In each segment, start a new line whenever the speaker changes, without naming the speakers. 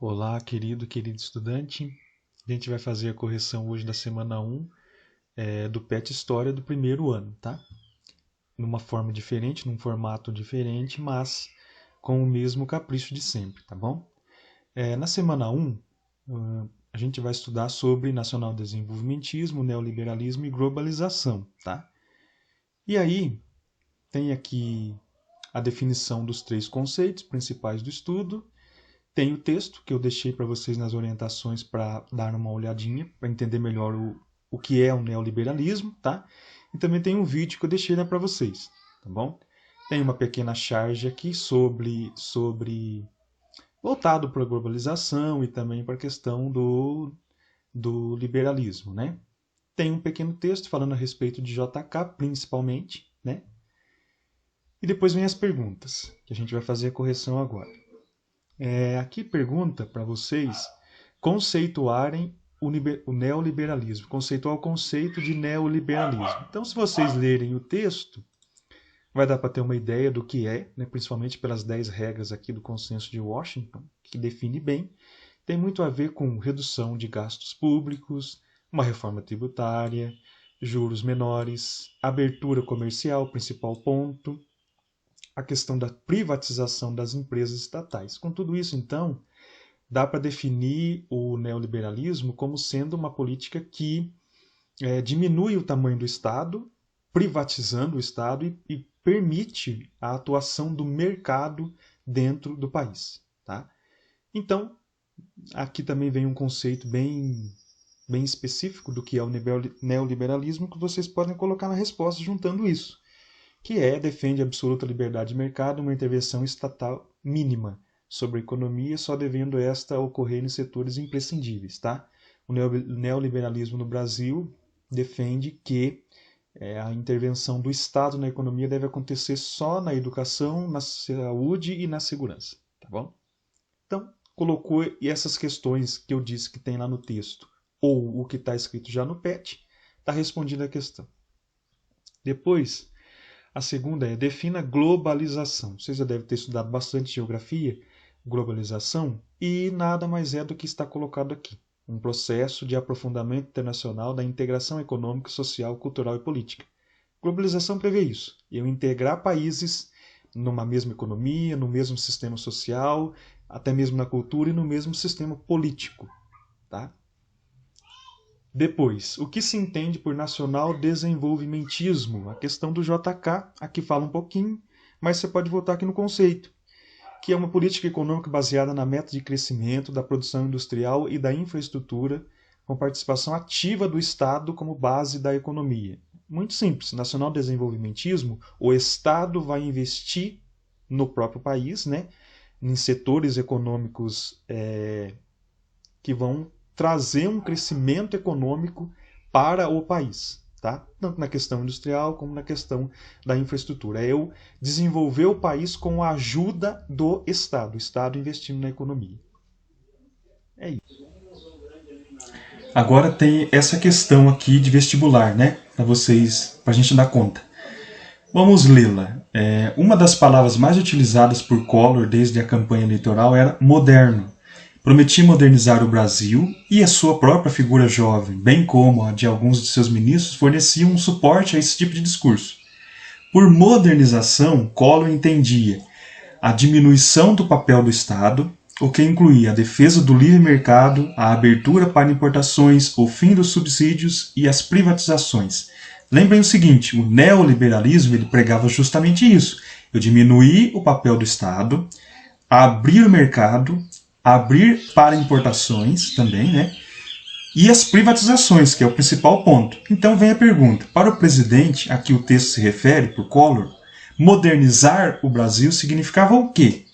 Olá, querido estudante. A gente vai fazer a correção hoje da semana 1 do PET História do primeiro ano, tá? Numa forma diferente, num formato diferente, mas com o mesmo capricho de sempre, tá bom? Na semana 1, a gente vai estudar sobre nacional-desenvolvimentismo, neoliberalismo e globalização, tá? E aí, tem aqui a definição dos três conceitos principais do estudo. Tem o texto que eu deixei para vocês nas orientações para dar uma olhadinha, para entender melhor o que é o neoliberalismo, tá? E também tem um vídeo que eu deixei lá para vocês, tá bom? Tem uma pequena charge aqui sobre voltado para a globalização e também para a questão do liberalismo, né? Tem um pequeno texto falando a respeito de JK, principalmente, né? E depois vem as perguntas, que a gente vai fazer a correção agora. Aqui pergunta para vocês conceituarem o neoliberalismo, conceituar o conceito de neoliberalismo. Então, se vocês lerem o texto, vai dar para ter uma ideia do que é, né, principalmente pelas 10 regras aqui do Consenso de Washington, que define bem. Tem muito a ver com redução de gastos públicos, uma reforma tributária, juros menores, abertura comercial, principal ponto, a questão da privatização das empresas estatais. Com tudo isso, então, dá para definir o neoliberalismo como sendo uma política que diminui o tamanho do Estado, privatizando o Estado e permite a atuação do mercado dentro do país. Tá? Então, aqui também vem um conceito bem específico do que é o neoliberalismo que vocês podem colocar na resposta juntando isso, que defende a absoluta liberdade de mercado, uma intervenção estatal mínima sobre a economia, só devendo esta ocorrer em setores imprescindíveis. Tá? O neoliberalismo no Brasil defende que a intervenção do Estado na economia deve acontecer só na educação, na saúde e na segurança. Tá bom? Então, colocou essas questões que eu disse que tem lá no texto, ou o que está escrito já no PET, está respondida a questão. Depois, a segunda defina globalização. Vocês já devem ter estudado bastante geografia, globalização, e nada mais é do que está colocado aqui. Um processo de aprofundamento internacional da integração econômica, social, cultural e política. Globalização prevê isso. Eu integrar países numa mesma economia, no mesmo sistema social, até mesmo na cultura e no mesmo sistema político. Tá? Depois, o que se entende por nacional desenvolvimentismo? A questão do JK, aqui fala um pouquinho, mas você pode voltar aqui no conceito, que é uma política econômica baseada na meta de crescimento da produção industrial e da infraestrutura, com participação ativa do Estado como base da economia. Muito simples, nacional desenvolvimentismo, o Estado vai investir no próprio país, né, em setores econômicos que vão trazer um crescimento econômico para o país, tá? Tanto na questão industrial como na questão da infraestrutura. É eu desenvolver o país com a ajuda do Estado, o Estado investindo na economia. É isso. Agora tem essa questão aqui de vestibular, né? Para vocês, para a gente dar conta. Vamos lê-la. Uma das palavras mais utilizadas por Collor desde a campanha eleitoral era moderno. Prometia modernizar o Brasil e a sua própria figura jovem, bem como a de alguns de seus ministros, forneciam um suporte a esse tipo de discurso. Por modernização, Collor entendia a diminuição do papel do Estado, o que incluía a defesa do livre mercado, a abertura para importações, o fim dos subsídios e as privatizações. Lembrem o seguinte, o neoliberalismo ele pregava justamente isso. Eu diminuir o papel do Estado, abrir o mercado, abrir para importações também, né? E as privatizações, que é o principal ponto. Então vem a pergunta, para o presidente, a que o texto se refere, por Collor, modernizar o Brasil significava o quê?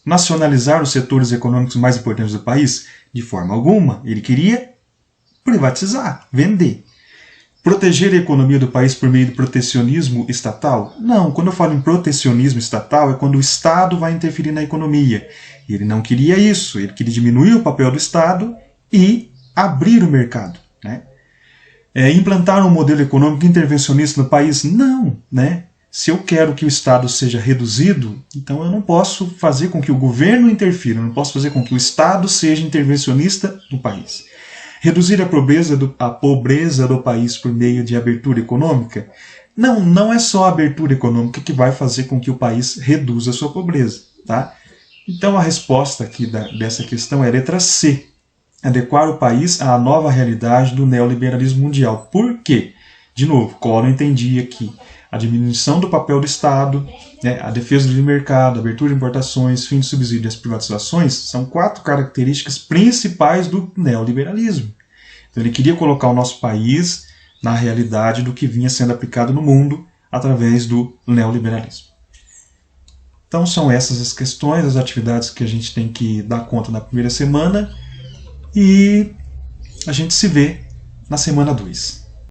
Nacionalizar os setores econômicos mais importantes do país? De forma alguma. Ele queria privatizar, vender. Proteger a economia do país por meio do protecionismo estatal? Não, quando eu falo em protecionismo estatal é quando o Estado vai interferir na economia. Ele não queria isso, ele queria diminuir o papel do Estado e abrir o mercado. Né? Implantar um modelo econômico intervencionista no país? Não, né?
Se eu quero que o Estado seja reduzido, então eu não posso fazer com que o governo interfira, eu não posso fazer com que o Estado seja intervencionista no país. Reduzir a pobreza do país por meio de abertura econômica? Não, não é só a abertura econômica que vai fazer com que o país reduza a sua pobreza. Tá? Então a resposta aqui dessa questão é a letra C. Adequar o país à nova realidade do neoliberalismo mundial. Por quê? De novo, Collor entendia que a diminuição do papel do Estado, né, a defesa do livre mercado, a abertura de importações, fim de subsídios e privatizações são 4 características principais do neoliberalismo. Então ele queria colocar o nosso país na realidade do que vinha sendo aplicado no mundo através do neoliberalismo. Então são essas as questões, as atividades que a gente tem que dar conta na primeira semana e a gente se vê na semana 2.